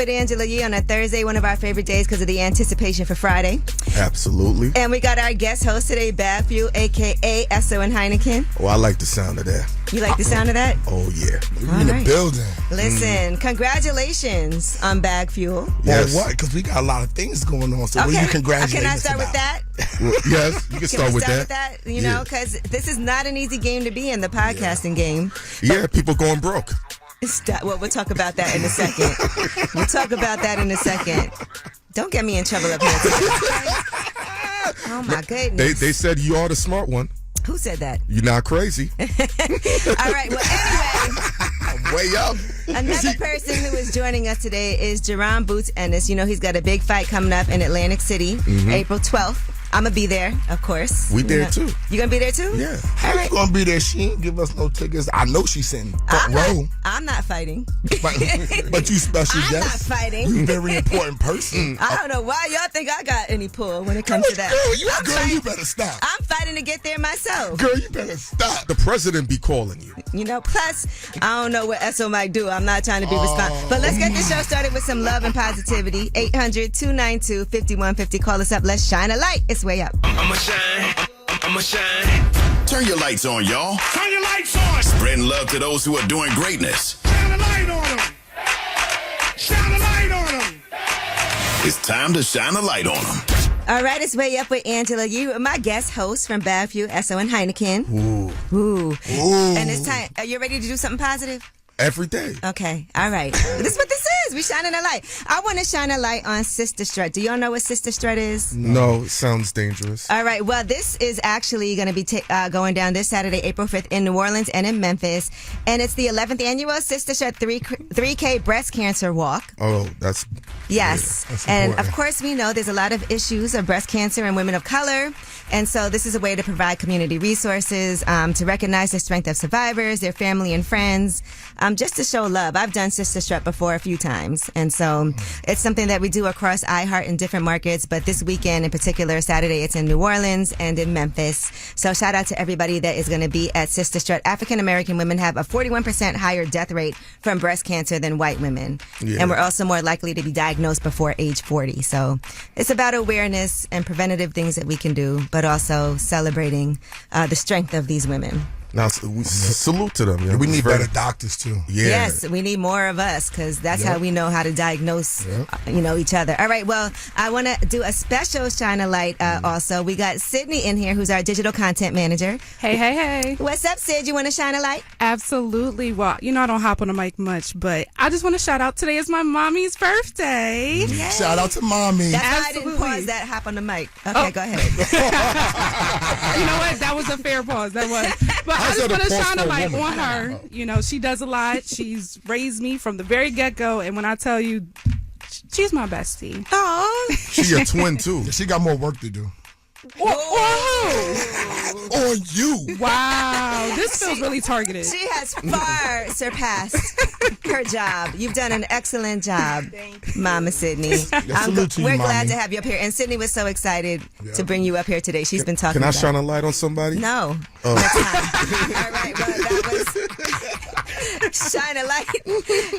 with Angela Yee on a Thursday, one of our favorite days because of the anticipation for Friday. Absolutely. And we got our guest host today, Bad Fuel, a.k.a. Esso and Heineken. Oh, I like the sound of that. You like the sound of that? Oh, yeah. We're in the building. Listen, congratulations on Bag Fuel. Yes. Well, what? Because we got a lot of things going on. So what are you congratulating Can I us start with about? that? Well, yes, you can start with that. You know, because this is not an easy game to be in, the podcasting game. Yeah, people going broke. Well, we'll talk about that in a second. Don't get me in trouble up here today. Oh, my goodness. They said you are the smart one. Who said that? You're not crazy. All right. Well, anyway. I'm way up. Another person who is joining us today is Jaron Ennis. You know, he's got a big fight coming up in Atlantic City, April 12th. I'm going to be there, of course. We there, too. You going to be there, too? Yeah. How you going to be there? She ain't give us no tickets. I know she's sitting front row. I'm not fighting. But you special I'm guest. not fighting. You very important person. I don't know why y'all think I got any pull when it comes to that. Girl, you better stop. I'm fighting to get there myself. Girl, you better stop. The president be calling you. You know, plus, I don't know what Esso might do. I'm not trying to be responsible. But let's get the show started with some love and positivity. 800-292-5150. Call us up. Let's shine a light. It's way up. I'ma shine. Turn your lights on, y'all. Turn your lights on. Spreading love to those who are doing greatness. Shine a light on them. Shine a light on them. It's time to shine a light on them. All right, it's way up with Angela. You, my guest host from Bad Fuel, Esso and Heineken. Ooh. And it's time. Are you ready to do something positive? Every day. Okay. All right. This is what this is. We shining a light. I want to shine a light on Sister Strut. Do y'all know what Sister Strut is? No, it sounds dangerous. All right. Well, this is actually going to be going down this Saturday, April 5th in New Orleans and in Memphis. And it's the 11th annual Sister Strut 3K Breast Cancer Walk. Oh, that's... Yes. That's and important. of course, we know there's a lot of issues of breast cancer and women of color. And so this is a way to provide community resources, to recognize the strength of survivors, their family and friends, just to show love. I've done Sister Strut before a few times. And so it's something that we do across iHeart in different markets. But this weekend in particular, Saturday, it's in New Orleans and in Memphis. So shout out to everybody that is going to be at Sister Strut. African American women have a 41% higher death rate from breast cancer than white women. Yeah. And we're also more likely to be diagnosed before age 40. So it's about awareness and preventative things that we can do, but also celebrating the strength of these women. Now, we salute to them. You know? We need better doctors, too. Yeah. Yes, we need more of us because that's how we know how to diagnose, each other. All right, well, I want to do a special shine a light also. We got Sydney in here, who's our digital content manager. Hey. What's up, Sid? You want to shine a light? Absolutely. Well, I don't hop on the mic much, but I just want to shout out today is my mommy's birthday. Yay. Shout out to Mommy. That's why I didn't Absolutely. pause that hop on the mic. Okay, go ahead. You know what? That was a fair pause. That was. But I just want to shine a light on her. She does a lot. She's raised me from the very get-go, and when I tell you, she's my bestie. Oh, She your twin, too. She got more work to do. Oh, On you. wow. This feels really targeted. she has far surpassed her job. You've done an excellent job, Mama Sydney. salute to you, We're glad Mommy. to have you up here. And Sydney was so excited to bring you up here today. She's been talking Can I about shine a light on somebody? No. Oh. Next time. All right. Well, that was shine a light.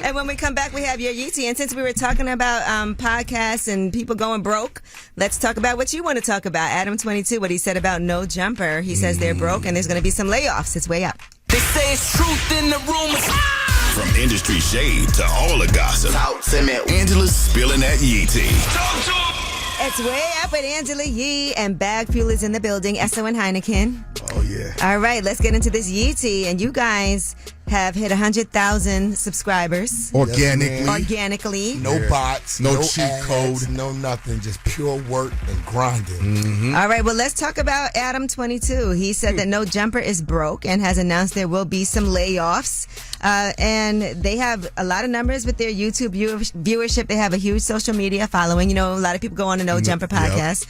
And when we come back, we have your Yeetie. And since we were talking about podcasts and people going broke, let's talk about what you want to talk about. Adam 22, what he said about No Jumper. He says they're broke and there's going to be some layoffs. It's way up. They say it's truth in the rumors. From industry shade to all the gossip, Angela's spilling that yee tea. Talk to 'em. It's way up with Angela Yee and Bag Fuel is in the building. Esso and Heineken. Oh, yeah. All right, let's get into this Yeetie. And you guys have hit 100,000 subscribers Organically. organically. No bots. No cheat ads, code. No nothing. Just pure work and grinding. All right, well, let's talk about Adam 22. He said that No Jumper is broke and has announced there will be some layoffs. And they have a lot of numbers with their YouTube viewership. They have a huge social media following. A lot of people go on the No Jumper podcast.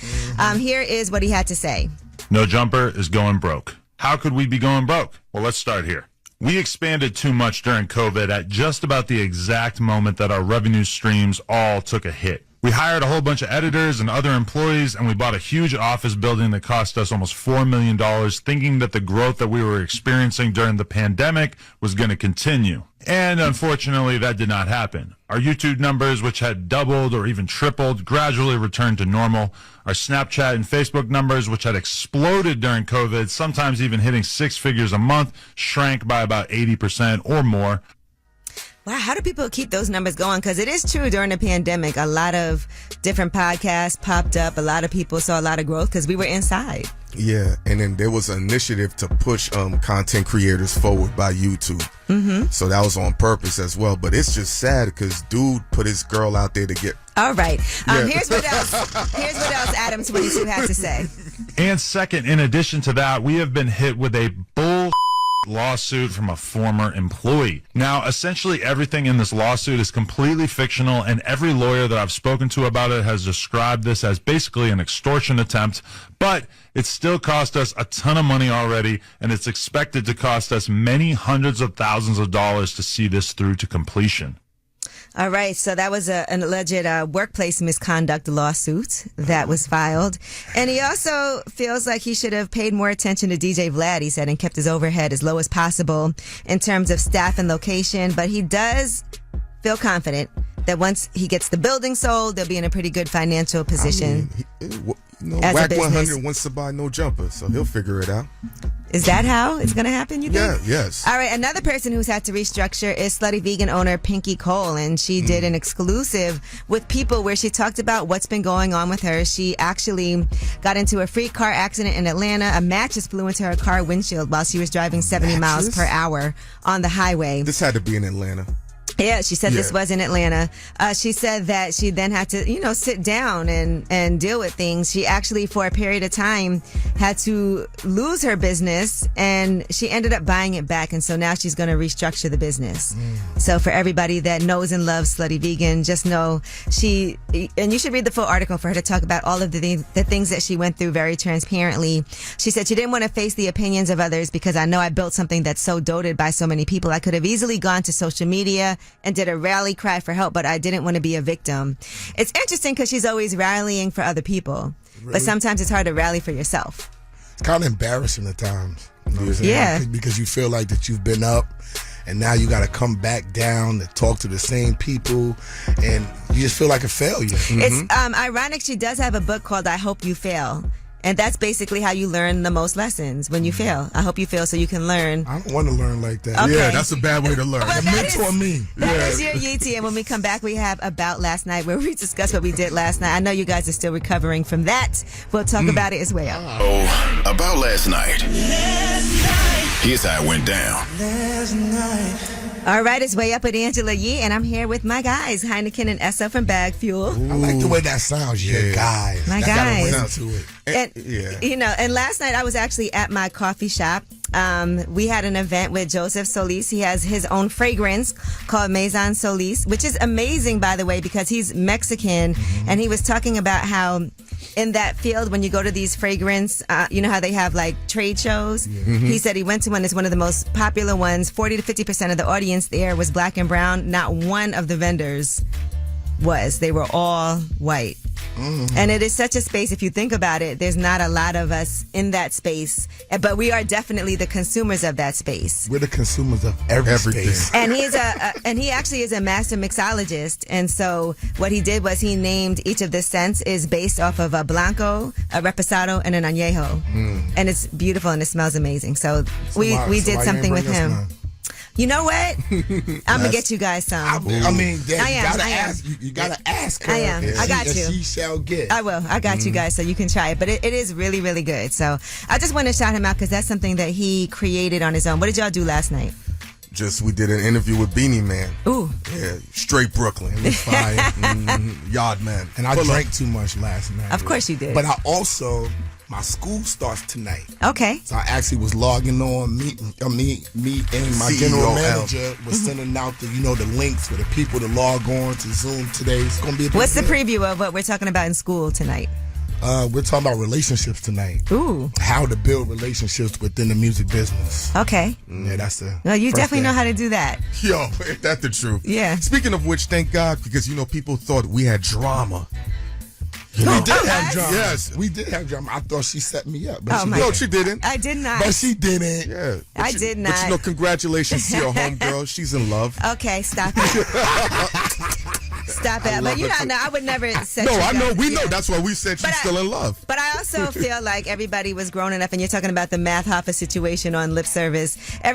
Here is what he had to say. No Jumper is going broke. How could we be going broke? Well, let's start here. We expanded too much during COVID at just about the exact moment that our revenue streams all took a hit. We hired a whole bunch of editors and other employees, and we bought a huge office building that cost us almost $4 million, thinking that the growth that we were experiencing during the pandemic was going to continue. And unfortunately, that did not happen. Our YouTube numbers, which had doubled or even tripled, gradually returned to normal. Our Snapchat and Facebook numbers, which had exploded during COVID, sometimes even hitting 6 figures a month, shrank by about 80% or more. Wow, how do people keep those numbers going? Because it is true, during the pandemic, a lot of different podcasts popped up. A lot of people saw a lot of growth because we were inside. Yeah, and then there was an initiative to push content creators forward by YouTube. Mm-hmm. So that was on purpose as well. But it's just sad because dude put his girl out there to get... All right. Here's what else Adam 22 had to say. And second, in addition to that, we have been hit with a bull lawsuit from a former employee. Now, essentially everything in this lawsuit is completely fictional, and every lawyer that I've spoken to about it has described this as basically an extortion attempt, but it still cost us a ton of money already, and it's expected to cost us many hundreds of thousands of dollars to see this through to completion. All right, so that was an alleged workplace misconduct lawsuit that was filed. And he also feels like he should have paid more attention to DJ Vlad, he said, and kept his overhead as low as possible in terms of staff and location. But he does feel confident that once he gets the building sold, they'll be in a pretty good financial position. As Whack a business. 100 wants to buy no jumper, so he'll figure it out. Is that how it's going to happen, you think? Yeah, yes. All right, another person who's had to restructure is Slutty Vegan owner Pinky Cole, and she did an exclusive with People where she talked about what's been going on with her. She actually got into a freak car accident in Atlanta. A mattress flew into her car windshield while she was driving 70 miles per hour on the highway. This had to be in Atlanta. Yeah, she said this was in Atlanta. She said that she then had to, sit down and deal with things. She actually, for a period of time, had to lose her business, and she ended up buying it back. And so now she's going to restructure the business. So for everybody that knows and loves Slutty Vegan, just know and you should read the full article for her to talk about all of the things that she went through very transparently. She said she didn't want to face the opinions of others because I know I built something that's so doted by so many people. I could have easily gone to social media and did a rally cry for help, but I didn't want to be a victim. It's interesting because she's always rallying for other people, but sometimes it's hard to rally for yourself. It's kind of embarrassing at times. You know what I'm saying? Yeah. Because you feel like that you've been up and now you got to come back down to talk to the same people, and you just feel like a failure. It's ironic. She does have a book called I Hope You Fail. And that's basically how you learn the most lessons, when you fail. I hope you fail so you can learn. I don't want to learn like that. Okay. Yeah, that's a bad way to learn. Well, Mentor me. That is your Yeetie. And when we come back, we have About Last Night, where we discuss what we did last night. I know you guys are still recovering from that. We'll talk about it as well. Oh, About Last Night. Here's how it went down. All right, it's Way Up with Angela Yee, and I'm here with my guys, Heineken and Esso from Bag Fuel. I like the way that sounds. Yeah, guys. My That got a guys. ring to it. And, and last night I was actually at my coffee shop. We had an event with Joseph Solis. He has his own fragrance called Maison Solis, which is amazing, by the way, because he's Mexican. And he was talking about how in that field, when you go to these fragrance, you know how they have like trade shows? He said he went to one that's one of the most popular ones. 40 to 50% of the audience there was black and brown. Not one of the vendors was. They were all white. And it is such a space, if you think about it, there's not a lot of us in that space, but we are definitely the consumers of that space. We're the consumers of everything. And he actually is a master mixologist. And so what he did was he named each of the scents is based off of a Blanco, a Reposado, and an Añejo. And it's beautiful and it smells amazing. So we did something with him. You know what? I'm going to get you guys some. I mean, I am. you gotta ask her. I am. I got you. She shall get. I will. I got you guys so you can try it. But it is really, really good. So I just want to shout him out because that's something that he created on his own. What did y'all do last night? We did an interview with Beanie Man. Ooh. Yeah, straight Brooklyn. It was fire. Yard man. And I drank too much last night. Of course you did. But I also... my school starts tonight. Okay. So I actually was logging on. Me and my CEO general manager was sending out the links for the people to log on to Zoom today. It's gonna be a big What's the deal. preview of what we're talking about in school tonight? We're talking about relationships tonight. Ooh. How to build relationships within the music business. Okay. Yeah, that's the. Well, you first definitely thing. know how to do that. Yo, ain't that the truth? Yeah. Speaking of which, thank God, because, people thought we had drama. We did us? have drama. Yes. We did have drama. I thought she set me up. But Oh, she my didn't. No, she didn't. I did not. But she didn't. Yeah. But I did not. But, congratulations to your homegirl. She's in love. Okay, stop it. Stop it. But I would never set No, you I know. guys- We yeah. know. That's why we said she's But still in love. But I also feel like everybody was grown enough, and you're talking about the Math Hoffa situation on Lip Service. I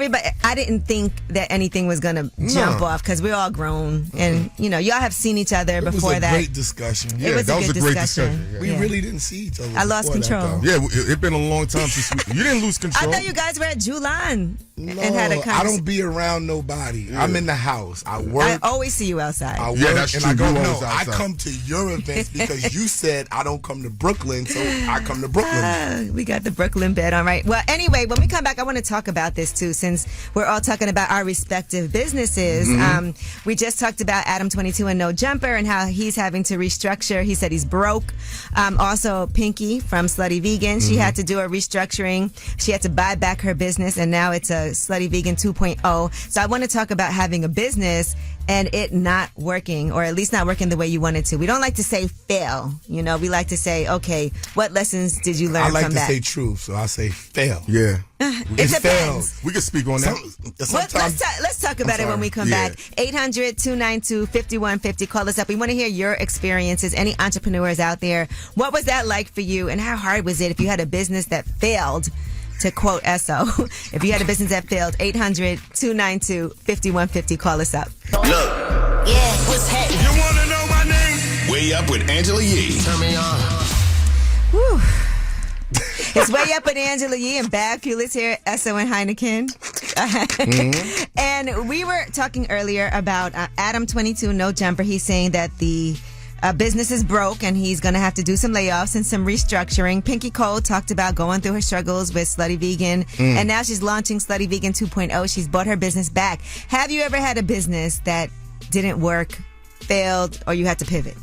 didn't think that anything was going to jump off because we're all grown. And, y'all have seen each other before It was a that. great discussion. Yeah, It was that a was good a great discussion. discussion. We Yeah. really didn't see each other. I lost before that, control. though. Yeah, it's been a long time since you didn't lose I control. thought you guys were at Julan No, and had a I conversation. don't be around nobody. I'm in the house. I work. I always see you outside. I work, Yeah, that's and true. I go, You no, always I outside. come to your events because you said I don't come to Brooklyn, so I come to Brooklyn. We got the Brooklyn bed on right. Well, anyway, when we come back, I want to talk about this too, since we're all talking about our respective businesses. We just talked about Adam 22 and No Jumper and how he's having to restructure. He said he's broke. Also, Pinky from Slutty Vegan, she had to do a restructuring. She had to buy back her business, and now it's a Slutty Vegan 2.0. So I want to talk about having a business and it not working, or at least not working the way you want it to. We don't like to say fail. We like to say, okay, what lessons did you learn I like from to that? say truth, so I say fail. Yeah. It depends. We can speak on that. Let's talk about it when we come Yeah. back. 800-292-5150. Call us up. We want to hear your experiences. Any entrepreneurs out there? What was that like for you, and how hard was it if you had a business that failed? To quote Esso, if you had a business that failed, 800-292-5150. Call us up. Look, What's happening? You want to know my name? Way Up with Angela Yee. Turn me on. Whew. It's Way Up with Angela Yee and Bad Pulis here, Esso and Heineken. And we were talking earlier about Adam 22, No Jumper. He's saying that the business is broke and he's going to have to do some layoffs and some restructuring. Pinky Cole talked about going through her struggles with Slutty Vegan, and now she's launching Slutty Vegan 2.0. She's bought her business back. Have you ever had a business that didn't work, failed, or you had to pivot?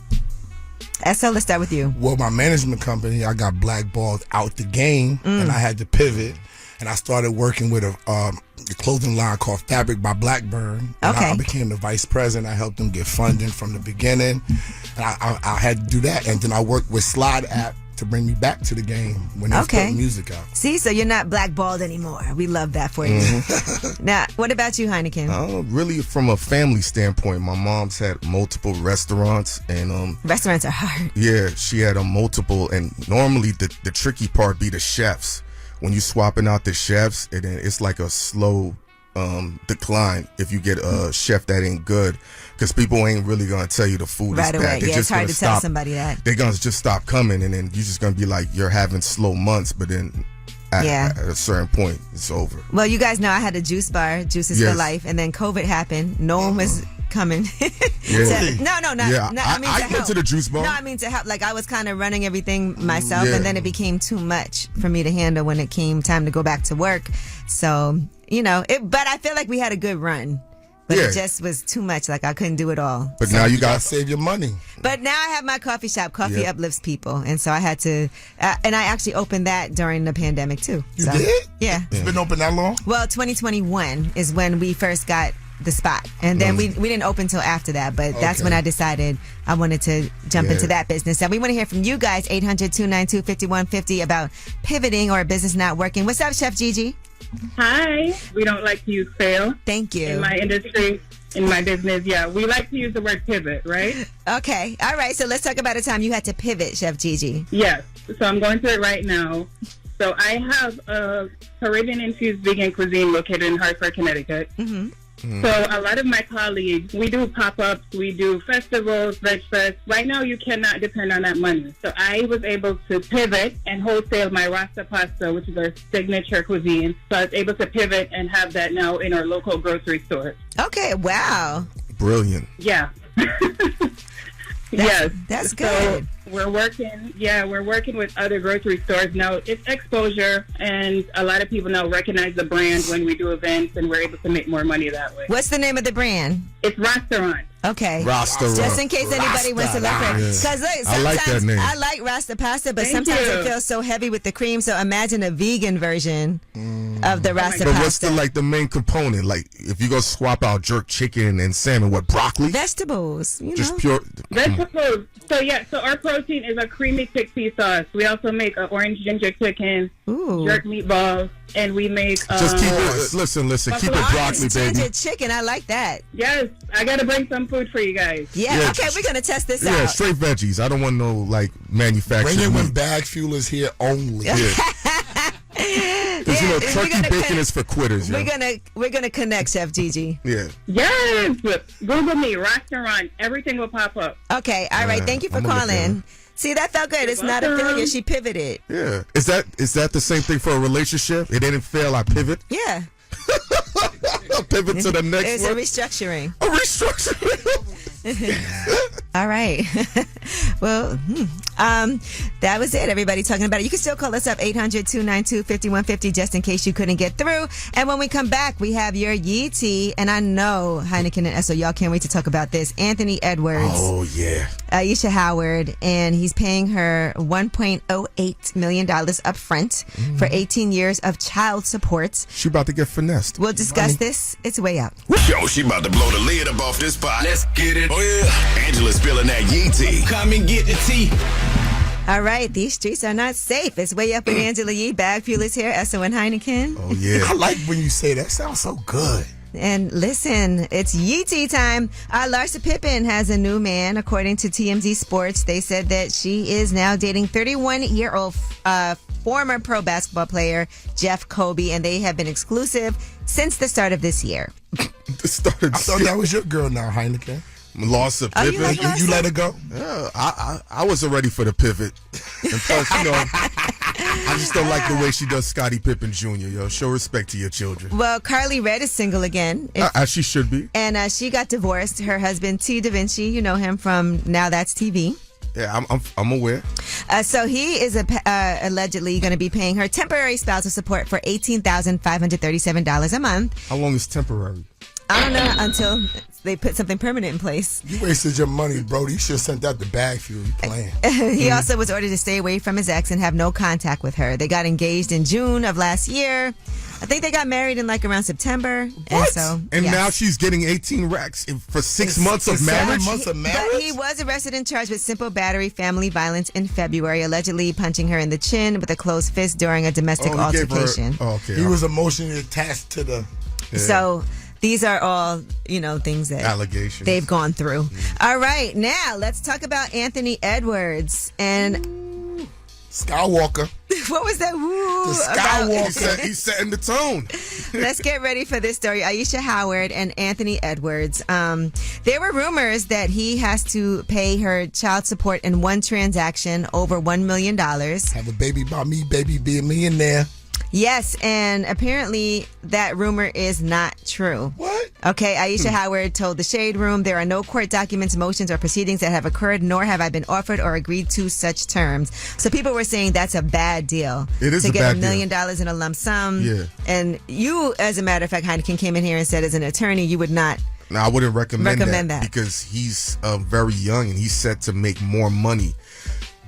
Esso, let's start with you. Well, my management company, I got blackballed out the game, and I had to pivot. And I started working with a clothing line called Fabric by Blackburn. And Okay. I became the vice president. I helped them get funding from the beginning. And I had to do that. And then I worked with Slide App to bring me back to the game when they was putting music out. See, so you're not blackballed anymore. We love that for you. Now, what about you, Heineken? Really, from a family standpoint, my mom's had multiple restaurants, and Restaurants are hard. yeah, she had multiple. And normally, the tricky part be the chefs. When you swapping out the chefs, and then it's like a slow decline if you get a chef that ain't good, because people ain't really gonna tell you the food Right is away. bad. They're Yeah, it's just hard gonna to tell stop. somebody that. They're gonna just stop coming, and then you're just gonna be like, you're having slow months, but then at a certain point, it's over. Well, you guys know I had a juice bar, Juices for Yes. Life, and then COVID happened. No one was coming. Yeah. No, not. Yeah, not I mean, I to went help. to the juice bar. No, I mean to help. Like I was kind of running everything myself, Yeah. and then it became too much for me to handle when it came time to go back to work. So but I feel like we had a good run. But Yeah. it just was too much. Like I couldn't do it all. But now you gotta got save your money. But now I have my coffee shop. Coffee Yep. uplifts people, and so I had to. And I actually opened that during the pandemic too. You So, did? Yeah. It's been open that long? Well, 2021 is when we first got the spot, and then we didn't open till after that. But that's Okay. when I decided I wanted to jump Yeah. into that business. And we want to hear from you guys. 800-292-5150 about pivoting or a business not working. What's up, Chef Gigi? Hi. We don't like to use fail Thank you. in my industry, in my business. Yeah, we like to use the word pivot, right? Okay. All right. So let's talk about a time you had to pivot, Chef Gigi. Yes. So I'm going through it right now. So I have a Caribbean-infused vegan cuisine located in Hartford, Connecticut. Mm-hmm. So a lot of my colleagues, we do pop-ups, we do festivals, veg fest. Right now, you cannot depend on that money. So I was able to pivot and wholesale my Rasta pasta, which is our signature cuisine. So I was able to pivot and have that now in our local grocery store. Okay. Wow. brilliant. Yeah. Yes. That's So, good. We're working with other grocery stores now. It's exposure, and a lot of people now recognize the brand when we do events, and we're able to make more money that way. What's the name of the brand? It's Restaurant. Okay. Rasta. Just in case anybody wants to look for it. Because I like that name. I like Rasta pasta, but Thank sometimes you. it feels so heavy with the cream. So imagine a vegan version of the Rasta But pasta. what's the main component? Like if you go swap out jerk chicken and salmon, what, broccoli? Vegetables, Just pure. Vegetables. So our protein is a creamy chickpea sauce. We also make an orange ginger chicken, Ooh. jerk meatballs, and we make. Just keep it. Listen. Keep it broccoli, baby. Ginger chicken, I like that. Yes, I gotta bring some food for you guys. Yeah, okay, we're going to test this Yeah, out. straight veggies. I don't want no like manufactured. Bring it when meat. bag fuel is here only. Yeah. Because Yeah, turkey we're gonna bacon is for quitters. We're Yo. gonna connect, Chef Gigi. Yeah. Yes, Google me, Restaurant. Everything will pop up. Okay, all right. Thank you for I'm gonna look at calling. See, that felt good. It's not a welcome. failure. She pivoted. Yeah. Is that the same thing for a relationship? It didn't fail. I pivot. Yeah, Pivot to the next it's a one. restructuring. A restructuring. All right. Well, that was it. Everybody talking about it. You can still call us up 800-292-5150 just in case you couldn't get through. And when we come back, we have your Yee Tea. And I know Heineken and Esso, y'all can't wait to talk about this. Anthony Edwards, Oh yeah. Aisha Howard, and he's paying her $1.08 million up front for 18 years of child support. She about to get finessed. We'll discuss this. It's way up. Yo, she about to blow the lid up off this pot. Let's get it. Oh, yeah. Angela's spilling that Yee tea. Come and get the tea. All right, these streets are not safe. It's way up with Angela Yee. Bag Fuel is here. Esso and Heineken. Oh yeah. I like when you say that. Sounds so good. And listen, it's Yee Tea time. Larsa Pippen has a new man. According to TMZ Sports, they said that she is now dating 31-year-old former pro basketball player Jeff Kobe, and they have been exclusive since the start of this year. I thought that was your girl now, Heineken. Loss of Oh, you pivot. like You let her go? Yeah, I wasn't ready for the pivot. And plus, I just don't like the way she does Scottie Pippen Jr., yo. Show respect to your children. Well, Carly Red is single again. As she should be. And she got divorced. Her husband, T. Da Vinci, you know him from Now That's TV. Yeah, I'm aware. So he is allegedly going to be paying her temporary spousal support for $18,537 a month. How long is temporary? I don't know until they put something permanent in place. You wasted your money, bro. You should have sent that to bag fuel. You playing. He also was ordered to stay away from his ex and have no contact with her. They got engaged in June of last year. I think they got married in around September. What? And yes. now she's getting 18 racks for 6 months of 7 marriage? months of But marriage? he was arrested and charged with simple battery family violence in February, allegedly punching her in the chin with a closed fist during a domestic Oh, he gave her- altercation. oh, okay. He was emotionally attached to the... So these are all, things that Allegations. they've gone through. All right, now let's talk about Anthony Edwards. And Skywalker. what was that? Woo, The about? Skywalker. He's setting the tone. Let's get ready for this story. Aisha Howard and Anthony Edwards. There were rumors that he has to pay her child support in one transaction over $1 million. Have a baby by me, baby, be a millionaire. Yes, and apparently that rumor is not true. What? Okay, Aisha Howard told the Shade Room, there are no court documents, motions, or proceedings that have occurred, nor have I been offered or agreed to such terms. So people were saying that's a bad deal. It is to a get bad $1 million in a lump sum. Yeah. And you, as a matter of fact, Heineken came in here and said as an attorney, you would not. No, I wouldn't recommend that. because he's very young and he's set to make more money.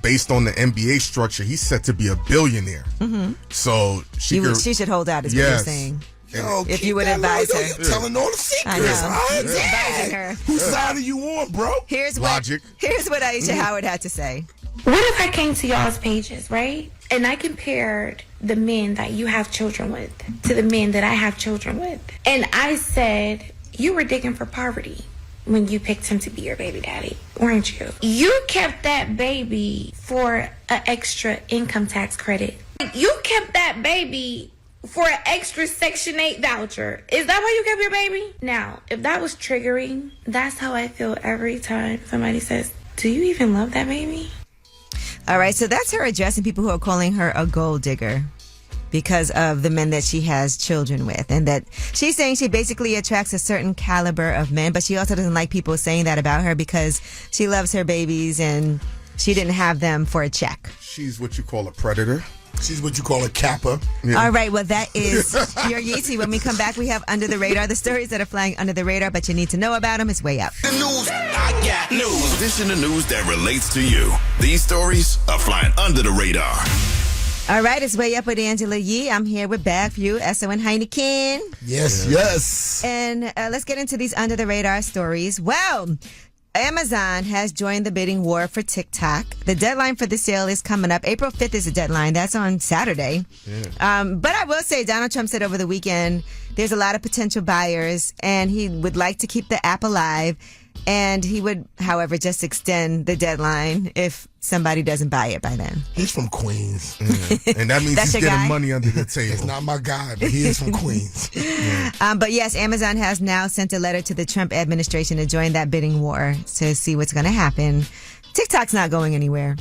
Based on the NBA structure, he's set to be a billionaire. Mm-hmm. So she should hold out, is what you're saying. Yo, If you keep would that advise low. her. You're telling all the secrets. I know. Huh? He's advising her. Whose side are you on, bro? Here's Logic. what Aisha Howard had to say. What if I came to y'all's pages, right? And I compared the men that you have children with to the men that I have children with. And I said, you were digging for poverty when you picked him to be your baby daddy, weren't you? You kept that baby for an extra income tax credit. You kept that baby for an extra Section 8 voucher. Is that why you kept your baby? Now, if that was triggering, that's how I feel every time somebody says, do you even love that baby? All right, so that's her addressing people who are calling her a gold digger because of the men that she has children with. And that she's saying she basically attracts a certain caliber of men, but she also doesn't like people saying that about her because she loves her babies and She didn't have them for a check. She's what you call a predator. She's what you call a kappa. Yeah. All right, well, that is your Yeezy. When we come back, we have Under the Radar, the stories that are flying under the radar, but you need to know about them. It's way up. The news. I got news. This in the news that relates to you. These stories are flying under the radar. All right, it's Way Up with Angela Yee. I'm here with Bag for you, Esso and Heineken. Yes. And let's get into these under the radar stories. Well, Amazon has joined the bidding war for TikTok. The deadline for the sale is coming up. April 5th is the deadline. That's on Saturday. Yeah. But I will say, Donald Trump said over the weekend, there's a lot of potential buyers, and he would like to keep the app alive. And he would, however, just extend the deadline if somebody doesn't buy it by then. He's from Queens. Yeah. And that means he's getting guy? money under the table. It's not my guy, but he is from Queens. Yeah. But yes, Amazon has now sent a letter to the Trump administration to join that bidding war to see what's going to happen. TikTok's not going anywhere.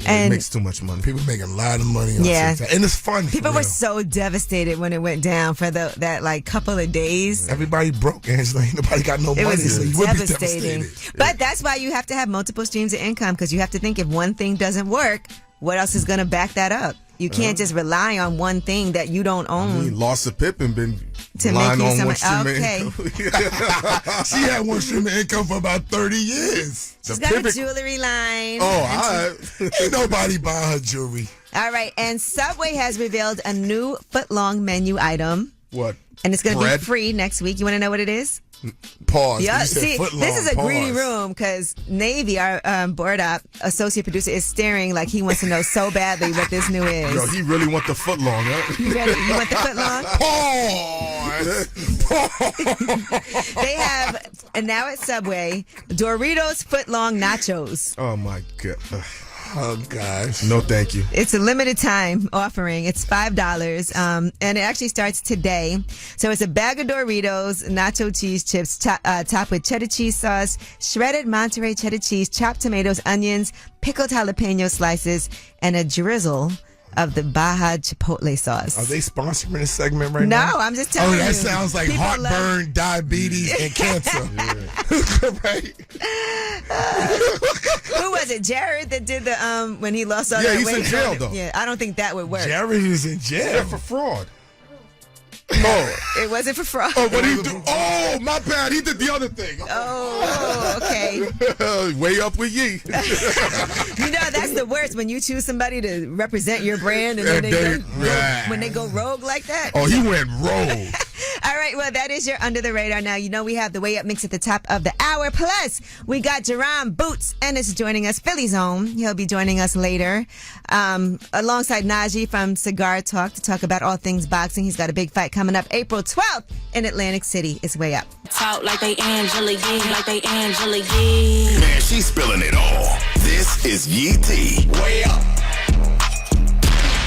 And it makes too much money. People making a lot of money on TikTok. And it's fun. People were so devastated when it went down for that like couple of days. Everybody broke, Angela. Ain't nobody got no money. It was so you would be devastating. devastated. But that's why you have to have multiple streams of income, because you have to think if one thing doesn't work, what else is going to back that up? You can't just rely on one thing that you don't own. I mean, Lost of Pippin been to relying make you on one stream okay. of income. She had one stream of income for about 30 years. She's got a jewelry line. Oh, ain't nobody buying her jewelry. All right, and Subway has revealed a new foot-long menu item. What? And it's going to be free next week. You want to know what it is? Pause. Yeah, see, this is a greedy room because Navy, our board op associate producer, is staring like he wants to know so badly what this new is. Yo, he really want the foot long, huh? You want the foot long? Pause. They have, and now at Subway, Doritos foot long nachos. Oh my God. Oh gosh. No, thank you. It's a limited time offering. It's $5, and it actually starts today. So it's a bag of Doritos, nacho cheese chips, topped with cheddar cheese sauce, shredded Monterey cheddar cheese, chopped tomatoes, onions, pickled jalapeno slices, and a drizzle of the Baja Chipotle sauce. Are they sponsoring this segment right now? No, I'm just telling you. Oh, that sounds like People heartburn, diabetes, and cancer. Right? Who was it? Jared that did the when he lost all that weight? Yeah, he's in jail though. Yeah, I don't think that would work. Jared is in jail. Yeah, for fraud. Oh, it wasn't for fraud. Oh, what did he do? Oh, my bad. He did the other thing. Oh, okay. Way up with Yee. You know, that's the worst when you choose somebody to represent your brand and then when they go rogue like that. Oh, he went rogue. All right, well, that is your Under the Radar. Now, you know we have the Way Up mix at the top of the hour. Plus, we got Jaron Ennis joining us, Philly's own. He'll be joining us later, alongside Najee from Cigar Talk to talk about all things boxing. He's got a big fight coming up April 12th in Atlantic City. It's Way Up. Talk like they Angela Yee, like they Angela Yee. Man, she's spilling it all. This is Yee T. Way Up.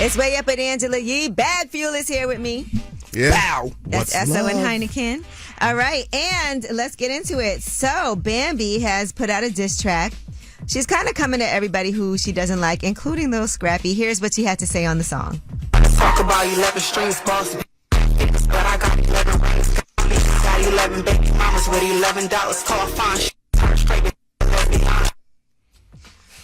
It's Way Up with Angela Yee. Bad Fuel is here with me. Yeah. Bow. That's Esso and Heineken. All right, and let's get into it. So, Bambi has put out a diss track. She's kind of coming at everybody who she doesn't like, including Lil Scrappy. Here's what she had to say on the song. Talk about 11 strings, boss. But I got 11 rings. Got 11 baby mamas with $11. Call fine shit. Turn straight to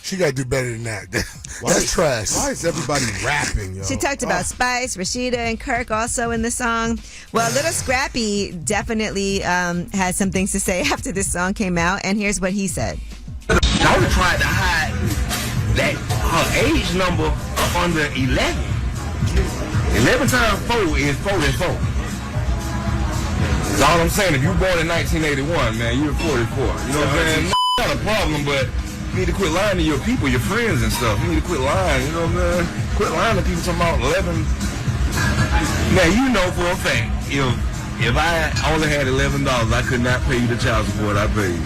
She got to do better than that. That's trash. Why is everybody rapping, yo? She talked about Spice, Rashida, and Kirk also in the song. Well, Little Scrappy definitely had some things to say after this song came out, and here's what he said. Don't try to hide that her age number up under 11. 11 times 4 is 44. That's all I'm saying. If you were born in 1981, man, you're 44. You know what I'm saying? Not a problem, but you need to quit lying to your people, your friends and stuff. You need to quit lying, you know what I'm saying? Quit lying to people talking about 11. Now, you know for a fact, if I only had $11, I could not pay you the child support I paid.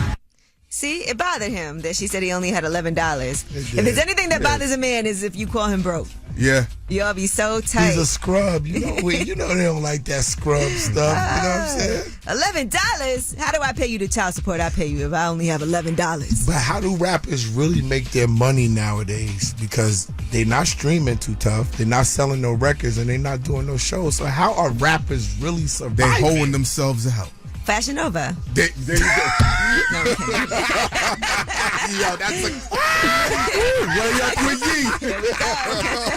See, it bothered him that she said he only had $11. If there's anything that bothers a man is if you call him broke. Yeah. Y'all be so tight. He's a scrub. You know they don't like that scrub stuff. You know what I'm saying? $11? How do I pay you the child support I pay you if I only have $11? But how do rappers really make their money nowadays? Because they're not streaming too tough. They're not selling no records and they're not doing no shows. So how are rappers really surviving? They're holding themselves out. Fashion Nova. There you go. No, I'm kidding. Yo, that's a way up with Yee.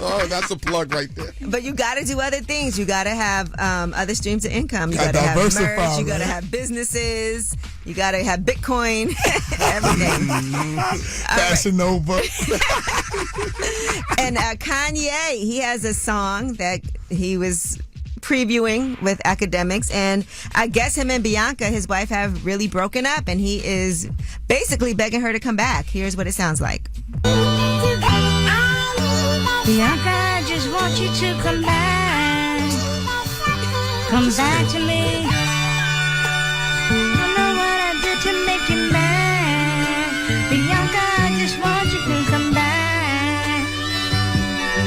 Oh, that's a plug right there. But you got to do other things. You got to have other streams of income. You got to have diversify, merch. You got to man. have businesses. You got to have Bitcoin. Everything. Fashion Nova. And Kanye, he has a song that he was previewing with academics, and I guess him and Bianca, his wife, have really broken up, and he is basically begging her to come back. Here's what it sounds like. Bianca, I just want you to come back. Come back to me. I know what I did to make you mad. Bianca, I just want you to come back.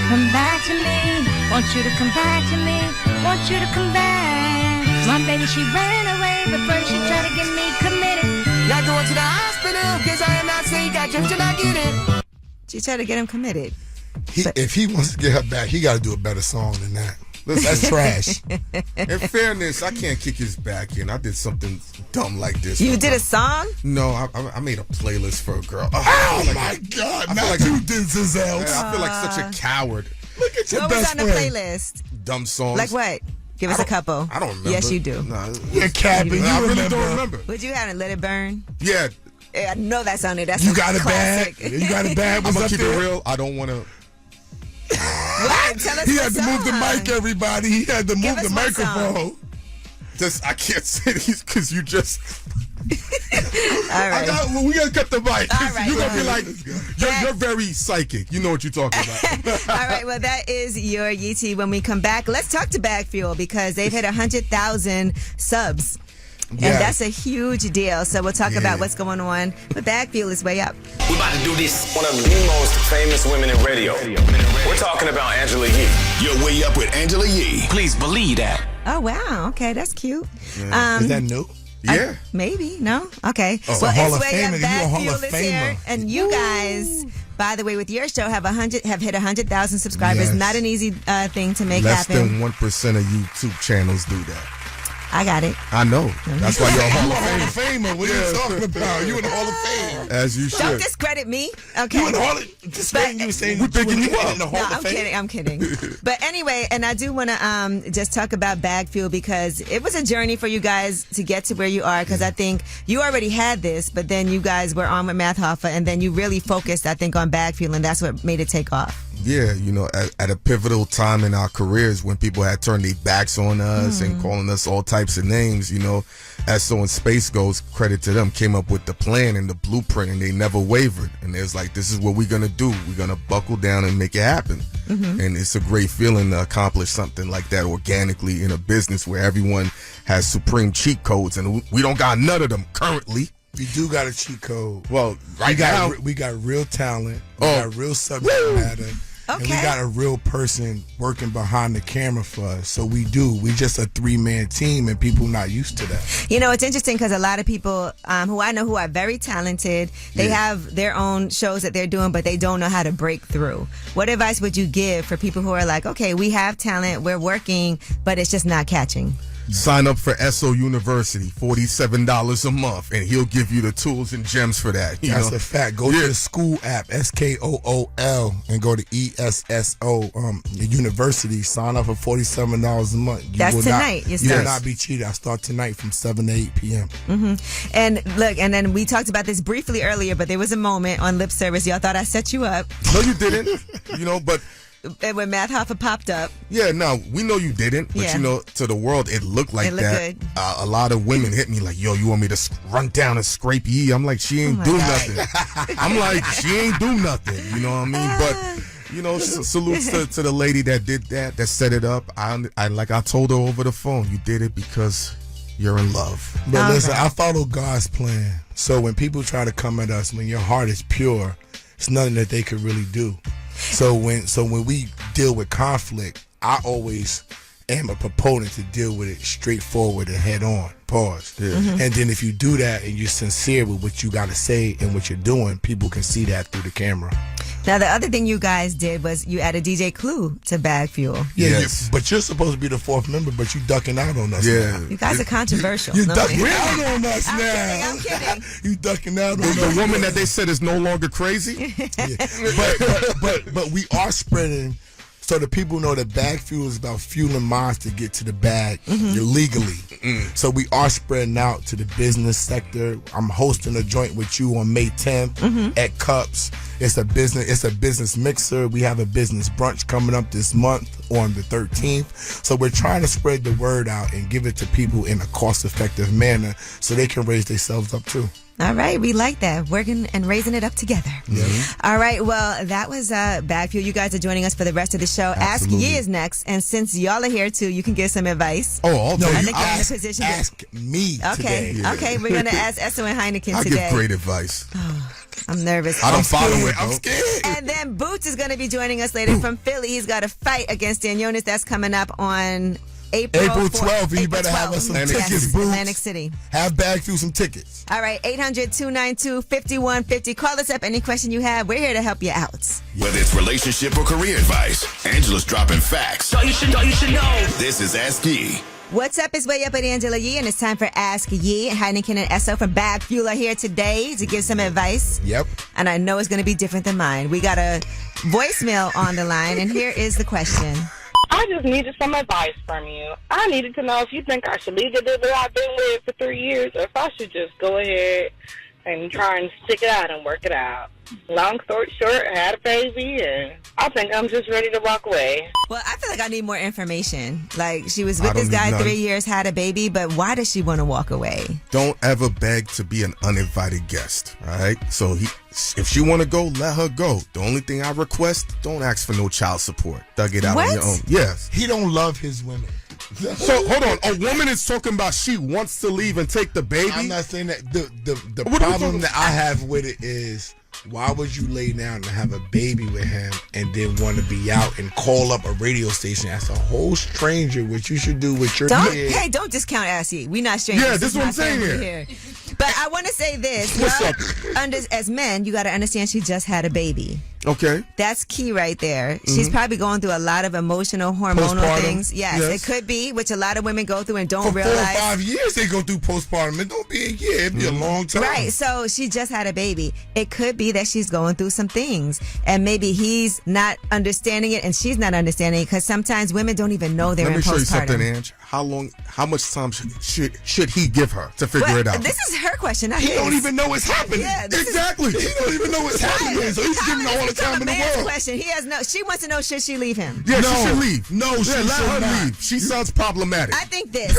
Come back to me. Want you to come back to me. Want you to come back. My baby, she ran away, but first she tried to get me committed. Not going to the hospital, cause I am not sick, I just did not get it. She tried to get him committed. If he wants to get her back, he got to do a better song than that. That's trash. In fairness, I can't kick his back in. I did something dumb like this. You did a song? No, I made a playlist for a girl. Oh my God! Now you did Giselle. I feel like such a coward. Look at your What best was on the friend. playlist? Dumb songs. Like what? Give us a couple. I don't remember. Yes, you do. Nah, You're capping. I You really remember. don't remember. Would you have Let It Burn? Yeah. I know that's on there. That's You a got it bad. classic. You got it bad. I'm Was gonna up keep there. it real. I don't want to. What? Tell us He what had to move the song. mic, everybody. He had to Give move us the one microphone. Just I can't say these because you just. All right. We gotta cut the mic. All right, You're gonna be well, like, you're very psychic. You know what you're talking about. All right, well, that is your Yeetie. When we come back, let's talk to Bag Fuel because they've hit 100,000 subs. And Yeah. that's a huge deal. So we'll talk about what's going on. But Bag Fuel is way up. We about to do this. One of the most famous women in radio. We're talking about Angela Yee. You're way up with Angela Yee. Please believe that. Oh, wow. Okay, that's cute. Is that new? Yeah. Maybe. No? Okay. Oh, well, a Hall it's of way up. Famer. You a Bag Hall Fuel of is here. Famer. And you guys, by the way, with your show, have hit 100,000 subscribers. Yes. Not an easy thing to make Less happen. than 1% of YouTube channels do that. I got it. I know. That's why you're a You Hall a of Hall of Fame. Famer. What are you talking about? You in the Hall of Fame. As you Don't should. discredit me. Okay. You in the Hall of Fame. You were saying We're picking you in up. the Hall No, of Fame. I'm kidding. But anyway, and I do want to just talk about Bag Fuel because it was a journey for you guys to get to where you are because I think you already had this, but then you guys were on with Math Hoffa and then you really focused, I think, on Bag Fuel and that's what made it take off. Yeah, you know, at a pivotal time in our careers when people had turned their backs on us and calling us all types of names, you know, as So in Space goes, credit to them, came up with the plan and the blueprint and they never wavered. And it was like, this is what we're going to do. We're going to buckle down and make it happen. And it's a great feeling to accomplish something like that organically in a business where everyone has supreme cheat codes and we don't got none of them currently. We do got a cheat code. Well, right now, we got real talent. We got real subject matter. And we got a real person working behind the camera for us. So we just a 3-man team and people not used to that. You know, it's interesting because a lot of people who I know who are very talented, they have their own shows that they're doing, but they don't know how to break through. What advice would you give for people who are like, okay, we have talent, we're working, but it's just not catching? sign up for SO University, $47 a month, and he'll give you the tools and gems for that. That's a fact. Go to the school app, SKOOL, and go to ESSO University. Sign up for $47 a month. That's tonight. You will not be cheated. I start tonight from 7 to 8 p.m. Mm-hmm. And look, and then we talked about this briefly earlier, but there was a moment on Lip Service. Y'all thought I set you up. No, you didn't. But when Math Hoffa popped up. Yeah, no, we know you didn't. But, to the world, it looked like that. Good. A lot of women hit me like, yo, you want me to run down and scrape Yee? I'm like, she ain't do nothing. I'm like, she ain't do nothing. You know what I mean? But, salutes to the lady that did that set it up. I like I told her over the phone, you did it because you're in love. But listen, I follow God's plan. So when people try to come at us, when your heart is pure, it's nothing that they could really do. So when we deal with conflict, I always am a proponent to deal with it straightforward and head on. Pause. Yeah. Mm-hmm. And then if you do that and you're sincere with what you got to say and what you're doing, people can see that through the camera. Now, the other thing you guys did was you added DJ Clue to Bag Fuel. Yeah, Yes. but you're supposed to be the fourth member, but you ducking out on us. Yeah. now. You guys are controversial. You No, ducking man. out on us I'm now. kidding. You ducking out on The us. woman that they said is no longer crazy. But we are spreading. So the people know that Bag Fuel is about fueling minds to get to the bag illegally. So we are spreading out to the business sector. I'm hosting a joint with you on May 10th at Cups. It's a business mixer. We have a business brunch coming up this month on the 13th. So we're trying to spread the word out and give it to people in a cost-effective manner so they can raise themselves up too. All right, we like that. Working and raising it up together. All right, well, that was Bag Fuel. You guys are joining us for the rest of the show. Absolutely. Ask Ye is next, and since y'all are here too, you can give some advice. Oh, all day. I you think you're in a ask, position to- ask me Okay, today. okay, we're gonna ask Esso and Heineken I today. give great advice. I'm nervous. I don't follow scared. it. I'm though. scared. And then Boots is going to be joining us later from Philly. He's got a fight against Dan Jonas. That's coming up on April 12th. You April better have us some 12th. tickets, Yes, Boots. Atlantic City. Have Bag Fuel some tickets. All right, 800-292-5150. Call us up. Any question you have, we're here to help you out. Whether it's relationship or career advice, Angela's dropping facts. You should know. This is Ask Ye. What's up? It's Way Up with Angela Yee, and it's time for Ask Ye. Heineken and Esso from Bag Fuel are here today to give some advice. Yep. And I know it's going to be different than mine. We got a voicemail on the line, and here is the question. I just needed some advice from you. I needed to know if you think I should leave the dude that I've been with for 3 years, or if I should just go ahead and try and stick it out and work it out. Long story short, I had a baby, and I think I'm just ready to walk away. Well, I feel like I need more information. Like, she was with I don't this guy need none. 3 years, had a baby, but why does she want to walk away? Don't ever beg to be an uninvited guest. All right. So if she want to go, let her go. The only thing I request, don't ask for no child support. Thug it out on your own. Yes. He don't love his women. So hold on. A woman is talking about she wants to leave and take the baby. I'm not saying that. The What are we problem talking- that I have with it is, why would you lay down and have a baby with him and then want to be out and call up a radio station as a whole stranger, which you should do with your kid? Hey, don't discount Ask Ye. We not strangers. Yeah, this is what not I'm saying family here. But I want to say this. What's Y'all, up? as men, you got to understand she just had a baby. Okay. That's key right there. She's probably going through a lot of emotional, hormonal Postpartum? things. Yes, it could be, which a lot of women go through and don't For 4 or realize. 5 years they go through postpartum. It don't be a year. It'd be a long time. Right, so she just had a baby. It could be that she's going through some things, and maybe he's not understanding it, and she's not understanding it, because sometimes women don't even know they're Let in me show you postpartum. something, Ange. How much time should he give her to figure it out? This is her question, not He his. don't even know it's happening. Yeah, this is- Exactly. He don't even know what's happening. So he's giving her all the This is time a in the man's world. question. He has no. She wants to know, should she leave him? Yeah, No. she should leave. No, she let should her not. leave. She sounds problematic. I think this.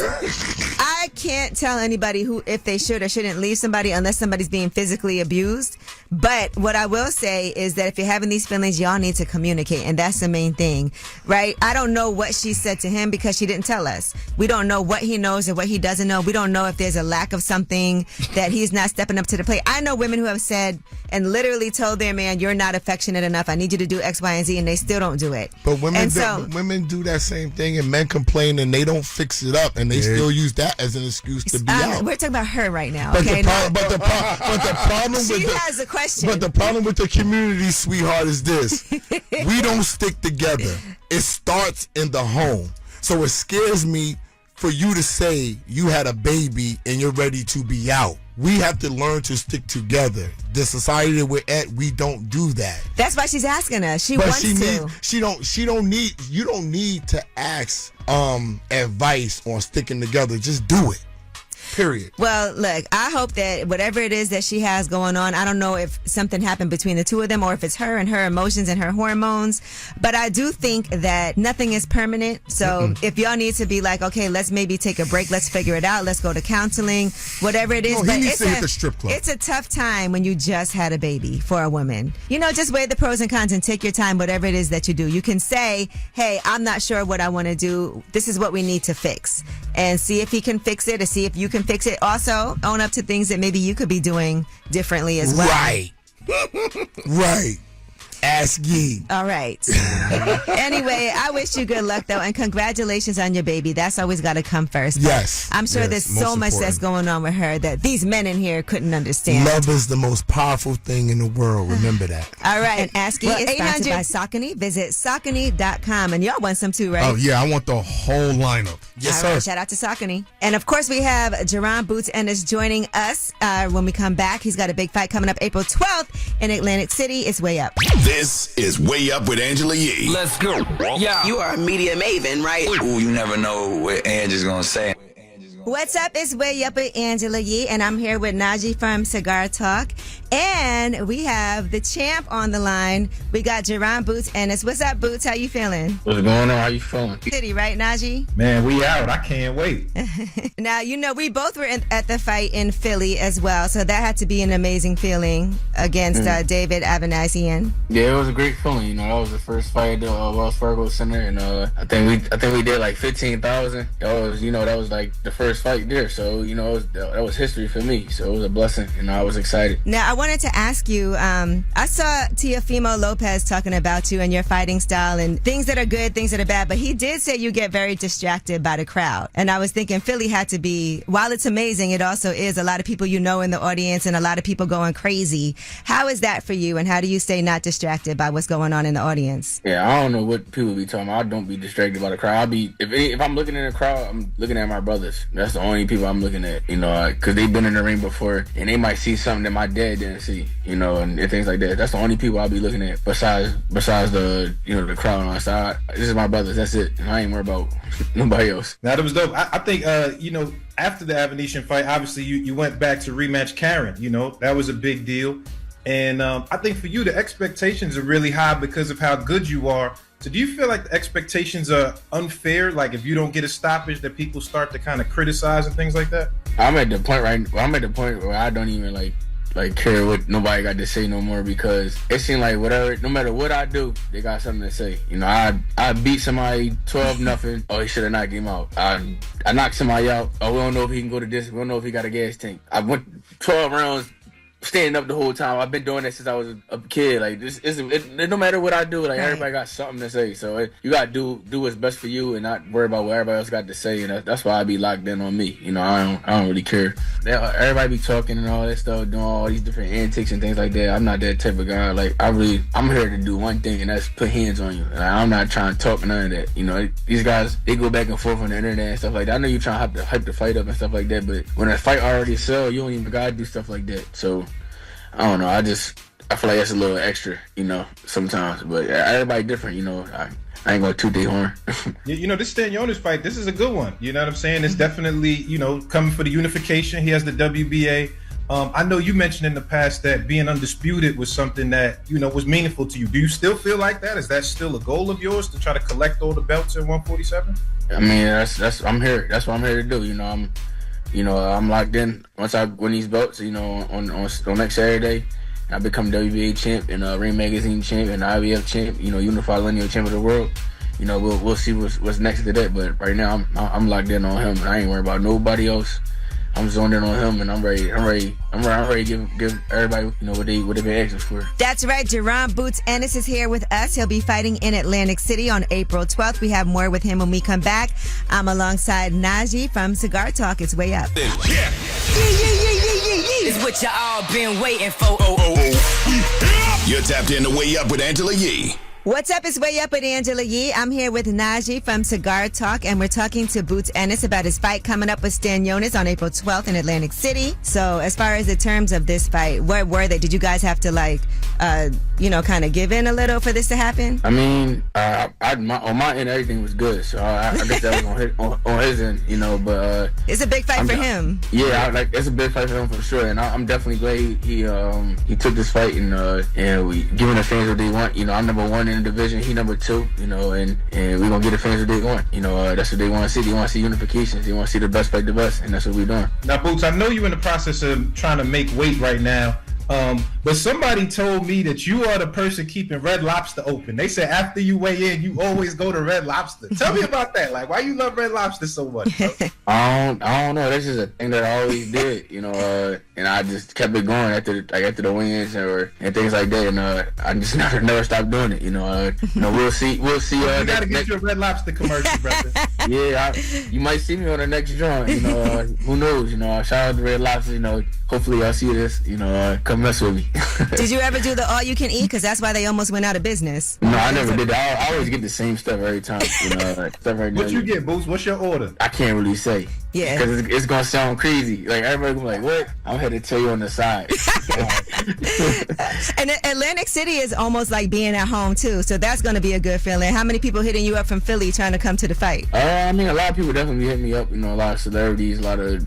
I can't tell anybody who if they should or shouldn't leave somebody unless somebody's being physically abused. But what I will say is that if you're having these feelings, y'all need to communicate, and that's the main thing, right? I don't know what she said to him because she didn't tell us. We don't know what he knows and what he doesn't know. We don't know if there's a lack of something that he's not stepping up to the plate. I know women who have said and literally told their man, "You're not affectionate enough. I need you to do X, Y, and Z," and they still don't do it. But women, And so- women do that same thing, and men complain, and they don't fix it up, and they still use that as an excuse to be out. We're talking about her right now, But okay? the problem She with the, has a question. But the problem with the community, sweetheart, is this: we don't stick together. It starts in the home. So it scares me for you to say you had a baby and you're ready to be out. We have to learn to stick together. The society that we're at, we don't do that. That's why she's asking us. She But wants she to. you don't need to ask advice on sticking together. Just do it. Period. Well, look, I hope that whatever it is that she has going on, I don't know if something happened between the two of them or if it's her and her emotions and her hormones, but I do think that nothing is permanent. So if y'all need to be like, okay, let's maybe take a break, let's figure it out, let's go to counseling, whatever it is. No, he but needs it's to hit the strip club. It's a tough time when you just had a baby for a woman. You know, just weigh the pros and cons and take your time, whatever it is that you do. You can say, hey, I'm not sure what I want to do. This is what we need to fix. And see if he can fix it or see if you can fix it. Also, own up to things that maybe you could be doing differently as well. Right. Right. Ask Yee. All right. Anyway, I wish you good luck, though, and congratulations on your baby. That's always got to come first. Yes. I'm sure there's so much that's going on with her that these men in here couldn't understand. Love is the most powerful thing in the world. Remember that. All right. And Ask Yee is sponsored by Saucony. Visit Saucony.com. And y'all want some too, right? Oh, yeah. I want the whole lineup. Yes, All sir. right, shout out to Saucony. And of course, we have Jaron Boots Ennis joining us when we come back. He's got a big fight coming up April 12th in Atlantic City. It's Way Up. This is Way Up with Angela Yee. Let's go. Yeah. You are a media maven, right? Ooh, you never know what Angie's gonna say. What's up? It's Way Up with Angela Yee, and I'm here with Najee from Cigar Talk. And we have the champ on the line. We got Jaron Boots Ennis. What's up, Boots? How you feeling? What's going on? How you feeling? City, right, Najee? Man, we out. I can't wait. Now, you know, we both were at the fight in Philly as well, so that had to be an amazing feeling against David Avanasian. Yeah, it was a great feeling. You know, that was the first fight at the Wells Fargo Center, and I think we did like 15,000. That was like the first fight there, so that was history for me. So it was a blessing, and I was excited. Now, I wanted to ask you, I saw Teofimo Lopez talking about you and your fighting style and things that are good, things that are bad, but he did say you get very distracted by the crowd. And I was thinking Philly had to be, while it's amazing, it also is a lot of people in the audience and a lot of people going crazy. How is that for you, and how do you stay not distracted by what's going on in the audience? Yeah, I don't know what people be talking about. I don't be distracted by the crowd. If I'm looking in the crowd, I'm looking at my brothers. That's the only people I'm looking at, because they've been in the ring before, and they might see something that my dad didn't see. And things like that. That's the only people I'll be looking at besides the the crowd on the side. This is my brothers. That's it. I ain't worried about nobody else. Now, that was dope. I think after the Avanesian fight, obviously you went back to rematch Karen. That was a big deal, and I think for you the expectations are really high because of how good you are. So do you feel like the expectations are unfair? Like if you don't get a stoppage, that people start to kind of criticize and things like that? I'm at the point where I don't even like care what nobody got to say no more, because it seems like no matter what I do, they got something to say. I beat somebody 12-0. Oh, he should have knocked him out. I knocked somebody out. Oh, we don't know if he can go to this. We don't know if he got a gas tank. I went 12 rounds standing up the whole time. I've been doing that since I was a kid. Like no matter what I do, like everybody got something to say. So you gotta do what's best for you and not worry about what everybody else got to say. And that's why I be locked in on me. I don't really care. Everybody be talking and all that stuff, doing all these different antics and things like that. I'm not that type of guy. Like I'm here to do one thing, and that's put hands on you. Like, I'm not trying to talk none of that. These guys, they go back and forth on the internet and stuff like that. I know you're trying to hype the fight up and stuff like that, but when a fight already sell, you don't even gotta do stuff like that. So I don't know. I feel like that's a little extra, sometimes. But everybody different, I ain't gonna toot their horn. This Stanionis fight, this is a good one. You know what I'm saying? It's definitely, coming for the unification. He has the WBA. I know you mentioned in the past that being undisputed was something that, was meaningful to you. Do you still feel like that? Is that still a goal of yours, to try to collect all the belts at 147? I mean, I'm here. That's what I'm here to do. I'm locked in. Once I win these belts, on next Saturday, I become WBA champ and Ring Magazine champ and IBF champ, unified lineal champ of the world. We'll see what's next to that. But right now, I'm locked in on him, and I ain't worried about nobody else. I'm zoned in on him, and I'm ready to give everybody, what they've been asking for. That's right. Jaron Boots Ennis is here with us. He'll be fighting in Atlantic City on April 12th. We have more with him when we come back. I'm alongside Najee from Cigar Talk. It's Way Up. Yeah. It's what y'all been waiting for. You're tapped in to Way Up with Angela Yee. What's up? It's Way Up with Angela Yee. I'm here with Najee from Cigar Talk, and we're talking to Boots Ennis about his fight coming up with Stanionis on April 12th in Atlantic City. So as far as the terms of this fight, what were they? Did you guys have to kind of give in a little for this to happen? I mean, on my end, everything was good. So I guess that was on his end, but it's a big fight for him. Yeah, it's a big fight for him for sure, and I'm definitely glad he took this fight and we giving the fans what they want. I'm number one in the division, he number two, and we're gonna get the fans what they want. That's what they want to see. They want to see unification. They want to see the best fight the best, and that's what we're doing. Now, Boots, I know you're in the process of trying to make weight right now. But somebody told me that you are the person keeping Red Lobster open. They said after you weigh in, you always go to Red Lobster. Tell me about that. Like, why you love Red Lobster so much, bro? I don't know. That's just a thing that I always did, and I just kept it going after the wins and things like that, and I just never stopped doing it. We'll see. You gotta get you a Red Lobster commercial, brother. Yeah, you might see me on the next joint. Who knows? Shout out to Red Lobster. Hopefully y'all see this. Come mess with me. Did you ever do the all you can eat? Because that's why they almost went out of business. No, I never did that. I always get the same stuff every time. Stuff right What you get, Boots? What's your order? I can't really say. Yeah. Because it's gonna sound crazy. Like everybody gonna be like, "What?" I'm here to tell you on the side. And Atlantic City is almost like being at home too, so that's gonna be a good feeling. How many people hitting you up from Philly trying to come to the fight? I mean, a lot of people definitely hit me up. A lot of celebrities, a lot of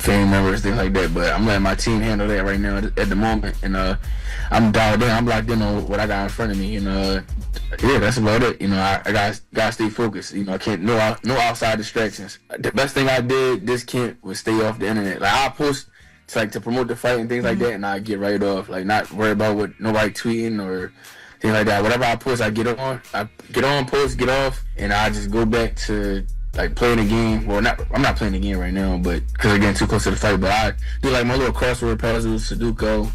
family members, things like that. But I'm letting my team handle that right now at the moment, and I'm dialed in. I'm locked in on what I got in front of me. Yeah, that's about it. I gotta stay focused. I can't no outside distractions. The best thing I did this camp was stay off the internet. Like I post to promote the fight and things like that, and I get right off. Like not worry about what nobody tweeting or things like that. Whatever I post, I get on, post, get off, and I just go back to like playing the game. Well, I'm not playing the game right now, but because we're getting too close to the fight. But I do like my little crossword puzzles, Sudoku.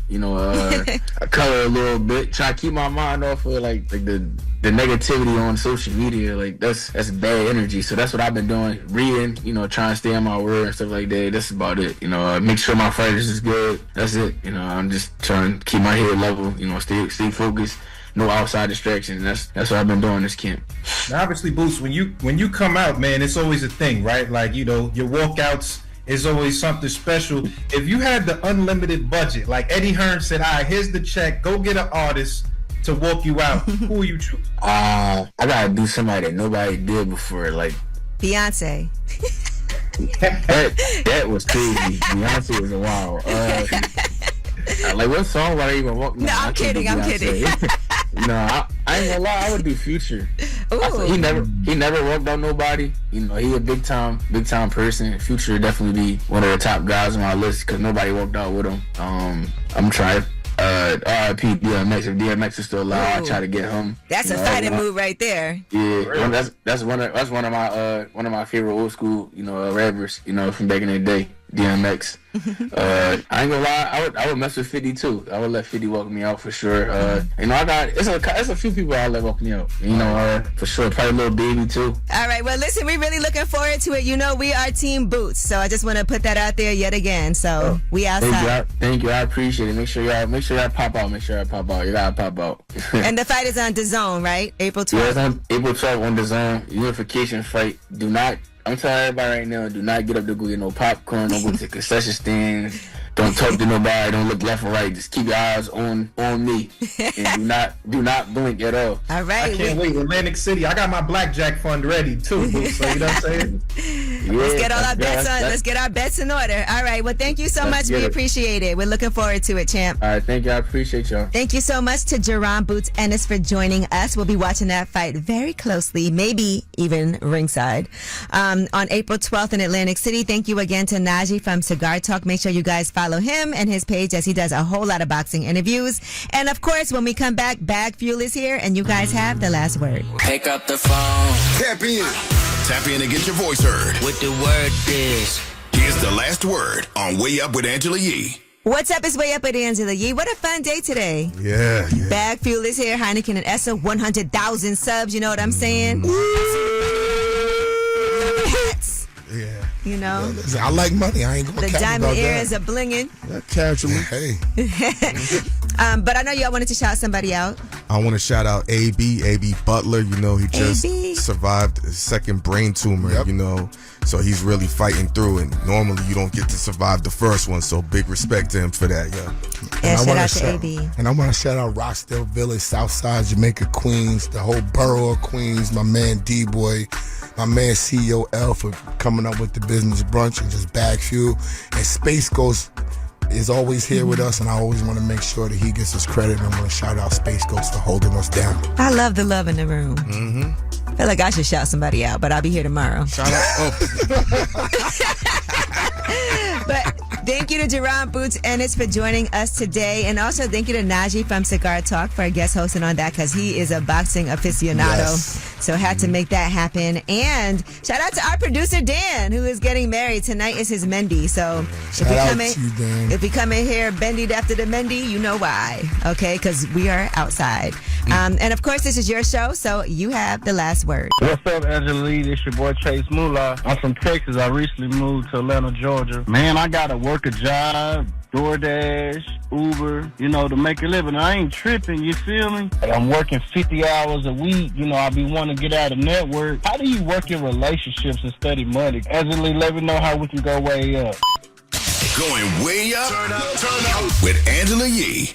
I color a little bit, try to keep my mind off of like the negativity on social media. Like that's bad energy. So that's what I've been doing, reading. Trying to stay on my word and stuff like that. That's about it. Make sure my fighters is good. That's it. I'm just trying to keep my head level. Stay focused. No outside distractions. That's what I've been doing this camp. Now, obviously, Boost, when you come out, man, it's always a thing, right? Like, your walkouts is always something special. If you had the unlimited budget, like Eddie Hearn said, all right, here's the check, go get an artist to walk you out, who will you choose? I gotta do somebody that nobody did before, like Beyonce. that was crazy. Beyonce was a wow. Like what song would I even walk? No, I'm kidding. No, I ain't gonna lie. I would do Future. He never walked out nobody. He a big time person. Future would definitely be one of the top guys on my list because nobody walked out with him. I'm trying. RIP DMX. If DMX is still alive, I try to get him. That's a fighting move right there. Yeah, that's one of my favorite old school rappers. From back in the day. DMX. I ain't gonna lie, I would mess with 50 too. I would let 50 walk me out for sure. It's a few people I let walk me out. For sure. Probably Little Baby too. All right. Well, listen, we're really looking forward to it. We are Team Boots, so I just want to put that out there yet again. So we outside. Thank you. I appreciate it. Make sure y'all pop out. You gotta pop out. And the fight is on DAZN, right? April 12th. Yeah, it's on April 12th on DAZN. Unification fight. I'm telling everybody right now, do not get up to go get no popcorn, don't go to the concession stand, don't talk to nobody, don't look left or right, just keep your eyes on me, and do not blink at all. All right. I can't wait. Atlantic City, I got my blackjack fund ready too, so you know what I'm saying? Let's get all our bets on. Let's get our bets in order. All right. Well, thank you so much. We appreciate it. We're looking forward to it, champ. All right. Thank you. I appreciate y'all. Thank you so much to Jaron Boots Ennis for joining us. We'll be watching that fight very closely, maybe even ringside, on April 12th in Atlantic City. Thank you again to Najee from Cigar Talk. Make sure you guys follow him and his page as he does a whole lot of boxing interviews. And of course, when we come back, Bag Fuel is here, and you guys have the last word. Pick up the phone. Tap in. Tap in and get your voice heard. What the word is. Here's the last word on Way Up with Angela Yee. What's up? It's Way Up with Angela Yee. What a fun day today. Yeah. Bag Fuel is here. Heineken and Essa, 100,000 subs. You know what I'm saying? Hats. Yeah. Yeah, listen, I like money. I ain't gonna the diamond earrings are blinging. Casually. Hey. But I know y'all wanted to shout somebody out. I want to shout out AB Butler. He just survived a second brain tumor. So he's really fighting through, and normally you don't get to survive the first one. So big respect to him for that. Yeah, shout out to AB. And I want to shout out Rockdale Village, Southside Jamaica, Queens, the whole borough of Queens. My man D-Boy, my man CEO L for coming up with the business brunch and just Bag Fuel. And Space Ghost is always here with us, and I always want to make sure that he gets his credit. And I want to shout out Space Ghost for holding us down. I love the love in the room. I feel like I should shout somebody out, but I'll be here tomorrow. Shout out. But thank you you to Jaron Boots Ennis for joining us today. And also thank you to Najee from Cigar Talk for guest hosting on that, because he is a boxing aficionado. Yes. So had to make that happen. And shout out to our producer, Dan, who is getting married. Tonight is his Mendy. So Shout out to you, Dan. if we come in here bendied after the Mendy, you know why. Okay? Because we are outside. And of course, this is your show, so you have the last word. What's up, Angela Lee? This your boy Chase Moolah. I'm from Texas. I recently moved to Atlanta, Georgia. Man, I gotta work a job, DoorDash, Uber, to make a living. I ain't tripping, you feel me? I'm working 50 hours a week. I be wanting to get out of network. How do you work in relationships and study money? Angela Lee, let me know how we can go way up. Going way up? Turn up with Angela Yee